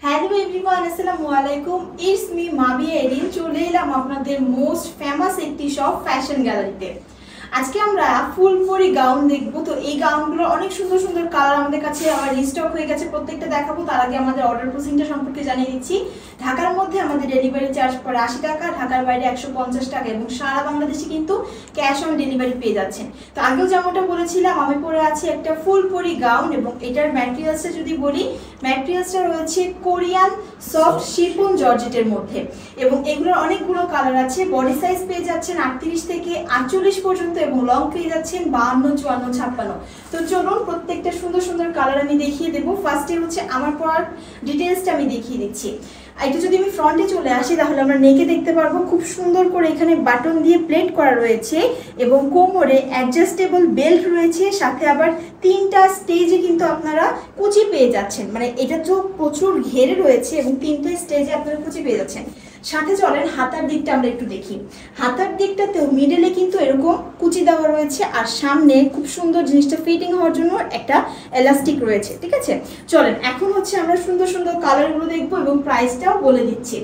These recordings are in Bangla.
হ্যালো এভরিওয়ান, আসসালামু আলাইকুম। It's me Mabia Haerin. চলে এলাম আপনাদের মোস্ট ফেমাস একটি শপ ফ্যাশন গ্যালারিতে। আজকে আমরা ফুলপরি গাউন দেখবো। তো এই গাউনগুলো অনেক সুন্দর সুন্দর কালার আমাদের কাছে আমার রিস্টক হয়ে গেছে, প্রত্যেকটা দেখাবো। তার আগে আমাদের অর্ডার প্রসেসিংটা সম্পর্কে জানিয়ে দিচ্ছি। ঢাকার মধ্যে আমাদের ডেলিভারি চার্জ পড়ে 80 টাকা, ঢাকার বাইরে 150 টাকা এবং সারা বাংলাদেশে কিন্তু ক্যাশ অন ডেলিভারি পেয়ে যাচ্ছেন। তো আগেও যেমনটা বলেছিলাম, আমি পরে আছি একটা ফুলপরি গাউন এবং এটার ম্যাটেরিয়ালসটা যদি বলি, ম্যাটেরিয়ালসটা রয়েছে কোরিয়ান সফট শিফন জর্জেটের মধ্যে এবং এগুলোর অনেকগুলো কালার আছে। বডি সাইজ পেয়ে যাচ্ছেন 38 থেকে 48 পর্যন্ত এবং লং পেয়ে যাচ্ছেন 52, 54, 56। তো চলুন প্রত্যেকটা সুন্দর সুন্দর কালার আমি দেখিয়ে দেবো। ফার্স্টে হচ্ছে আমার পরার ডিটেলসটা আমি দেখিয়ে দিচ্ছি। এটা যদি আমি ফ্রন্টে চলে আসি তাহলে আমরা নেকে দেখতে পারবো খুব সুন্দর করে এখানে বাটন দিয়ে প্লেট করা রয়েছে এবং কোমরে অ্যাডজাস্টেবল বেল্ট রয়েছে, সাথে আবার 3টা স্টেজে কিন্তু আপনারা কুচি পেয়ে যাচ্ছেন। মানে এটা তো প্রচুর ঘেরে রয়েছে এবং 3টা স্টেজে আপনারা কুচি পেয়ে যাচ্ছেন। সাথে চলেন হাতার দিকটা আমরা একটু দেখি। হাতার দিকটাতেও মিডলে কিন্তু এরকম কুচি দেওয়া রয়েছে আর সামনে খুব সুন্দর জিনিসটা ফিটিং হওয়ার জন্য একটা এলাস্টিক রয়েছে। ঠিক আছে, চলেন এখন হচ্ছে আমরা সুন্দর সুন্দর কালারগুলো দেখবো এবং প্রাইসটাও বলে দিচ্ছি।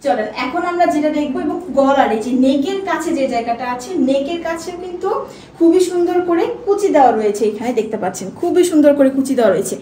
চলেন এখন আমরা যেটা দেখবো এবং গলার এই যে নেকের কাছে যে জায়গাটা আছে, নেকের কাছেও কিন্তু খুবই সুন্দর করে কুচি দেওয়া রয়েছে। এখানে দেখতে পাচ্ছেন খুবই সুন্দর করে কুচি দেওয়া রয়েছে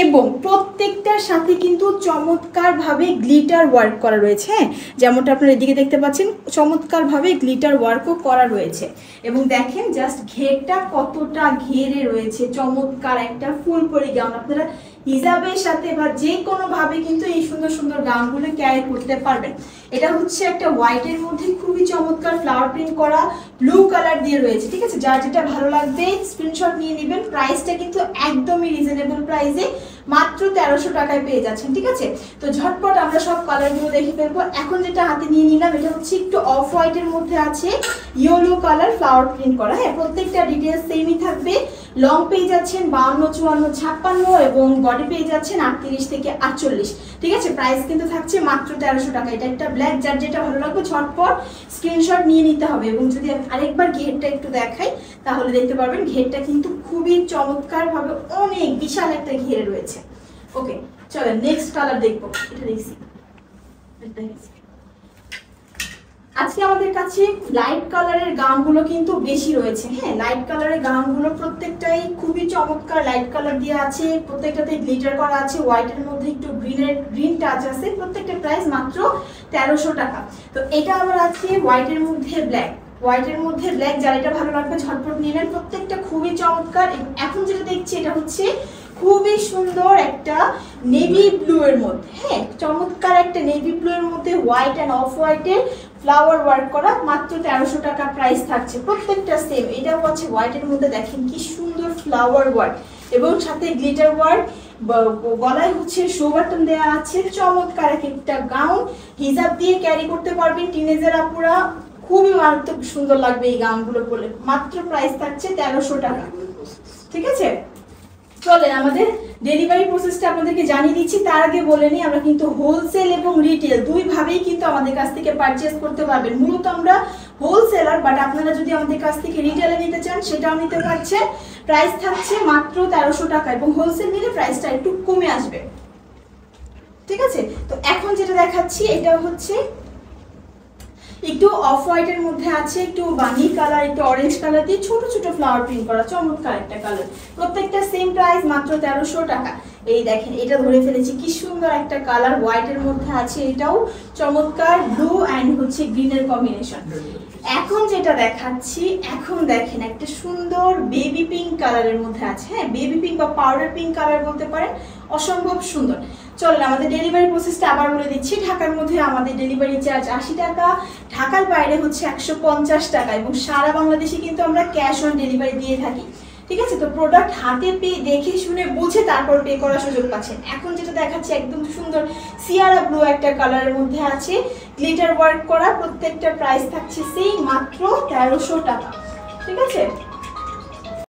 এবং প্রত্যেকটার সাথে কিন্তু চমৎকারভাবে গ্লিটার ওয়ার্ক করা রয়েছে। হ্যাঁ, যেমনটা আপনারা এদিকে দেখতে পাচ্ছেন চমৎকারভাবে গ্লিটার ওয়ার্কও করা রয়েছে এবং দেখেন জাস্ট ঘেরটা কতটা ঘেরে রয়েছে। চমৎকার একটা ফুলপরি গাউন, আপনারা হিজাবের সাথে বা যে কোনোভাবে কিন্তু এই সুন্দর সুন্দর গাউনগুলো ক্যারি করতে পারবেন। এটা হচ্ছে একটা হোয়াইটের মধ্যে খুবই চমৎকার ফ্লাওয়ার প্রিন্ট করা ব্লু কালার দিয়ে রয়েছে। ঠিক আছে, যার যেটা ভালো লাগবে স্ক্রিনশট নিয়ে নেবেন। প্রাইসটা কিন্তু একদমই রিজনেবল প্রাইসে মাত্র 1300 টাকায় পেয়ে যাচ্ছেন। ঠিক আছে, তো ঝটপট আমরা সব কালারগুলো দেখে ফেলবো। এখন যেটা হাতে নিয়ে নিলাম এটা হচ্ছে একটু অফ হোয়াইটের মধ্যে আছে ইয়েলো কালার ফ্লাওয়ার প্রিন্ট করা। হ্যাঁ, প্রত্যেকটা ডিটেলস সেমই থাকবে। লং পেয়ে যাচ্ছেন 52, 54, 56 এবং বডি পেয়ে যাচ্ছেন 38 থেকে 48। ঠিক আছে, প্রাইস কিন্তু থাকছে মাত্র 1300 টাকা। এটা একটা ব্ল্যাক, যার যেটা ভালো লাগবে ঝটপট স্ক্রিনশট নিয়ে নিতে হবে। এবং যদি আরেকবার ঘেরটা একটু দেখাই তাহলে দেখতে পারবেন ঘেরটা কিন্তু খুবই চমৎকার ভাবে অনেক বিশাল একটা ঘেরে রয়েছে। ওকে, চলেন নেক্সট কালার দেখবো। এটা দেখছি আজকে আমাদের কাছে লাইট কালারের গাউনগুলো কিন্তু বেশি রয়েছে। হ্যাঁ, লাইট কালারের গাউনগুলো প্রত্যেকটাই খুবই চমৎকার লাইট কালার দিয়ে আছে, প্রত্যেকটাতে গ্লিটার করা আছে, হোয়াইটের মধ্যে একটু গ্রিন টাচ আছে। প্রত্যেকটা প্রাইস মাত্র 1300 টাকা। তো এটা আবার আছে হোয়াইটের মধ্যে ব্ল্যাক, হোয়াইটের মধ্যে ব্ল্যাক, যার এটা ভালো লাগবে ঝটপট নিয়ে নেন। প্রত্যেকটা খুবই চমৎকার। এখন যেটা দেখছি এটা হচ্ছে খুবই সুন্দর একটা নেভি ব্লু এর মধ্যে। হ্যাঁ, চমৎকার একটা নেভি ব্লু এর মধ্যে হোয়াইট অ্যান্ড অফ হোয়াইটের ফ্লাওয়ার ওয়ার্ক করা, মাত্র 1300 টাকা প্রাইস থাকছে। প্রত্যেকটা সেম। এটাও আছে হোয়াইটের মধ্যে, দেখেন কি সুন্দর ফ্লাওয়ার ওয়ার্ক এবং সাথে গ্লিটার ওয়ার্ক। গলায় হচ্ছে শো বাটন দেওয়া আছে। চমৎকার একটা গাউন, হিজাব দিয়ে ক্যারি করতে পারবেন টিনেজার আপুরা। খুবই মারাত্মক সুন্দর লাগবে এই গাউনগুলো পরলে। মাত্র প্রাইস থাকছে 1300 টাকা। ঠিক আছে, চলেন আমাদের ডেলিভারি প্রসেসটা আপনাদেরকে জানিয়ে দিচ্ছি। তার আগে বলে নিই, আমরা কিন্তু হোলসেল এবং রিটেল দুইভাবেই কিন্তু আমাদের কাছ থেকে পারচেস করতে পারবেন। মূলত আমরা হোলসেলার, বাট আপনারা যদি আমাদের কাছ থেকে রিটেলে নিতে চান সেটাও নিতে পারছেন। প্রাইস থাকছে মাত্র 1300 টাকা এবং হোলসেল নিলে প্রাইসটা একটু কমে আসবে। ঠিক আছে, তো এখন যেটা দেখাচ্ছি এটা হচ্ছে একটু অফ হোয়াইটের মধ্যে আছে, একটু বানি কালার, একটু অরেঞ্জ কালার দিয়ে ছোট ছোট ফ্লাওয়ার প্রিন্ট করা চমৎকার একটা কালার। প্রত্যেকটা সেম প্রাইস মাত্র 1300 টাকা। এই দেখেন এটা ধরে ফেলেছি, কি সুন্দর একটা কালার হোয়াইটের মধ্যে আছে, এটাও চমৎকার ব্লু অ্যান্ড হচ্ছে গ্রিনের কম্বিনেশন। এখন যেটা দেখাচ্ছি, এখন দেখেন একটা সুন্দর বেবি পিঙ্ক কালারের মধ্যে আছে। হ্যাঁ, বেবি পিঙ্ক বা পাউডার পিঙ্ক কালার বলতে পারেন, অসম্ভব সুন্দর। চলেন আমাদের ডেলিভারি প্রসেসটা আবার বলে দিচ্ছি। ঢাকার মধ্যে আমাদের ডেলিভারি চার্জ 80 টাকা, ঢাকার বাইরে হচ্ছে 150 টাকা এবং সারা বাংলাদেশে কিন্তু আমরা ক্যাশ অন ডেলিভারি দিয়ে থাকি। ঠিক আছে, তো প্রোডাক্ট হাতে পেয়ে দেখে শুনে বুঝে তারপর পে করার সুযোগ পাচ্ছেন। এখন যেটা দেখাচ্ছি একদম সুন্দর সিয়ারা ব্লু একটা কালারের মধ্যে আছে, গ্লিটার ওয়ার্ক করা। প্রত্যেকটা প্রাইস থাকছে সেই মাত্র 1300 টাকা। ঠিক আছে।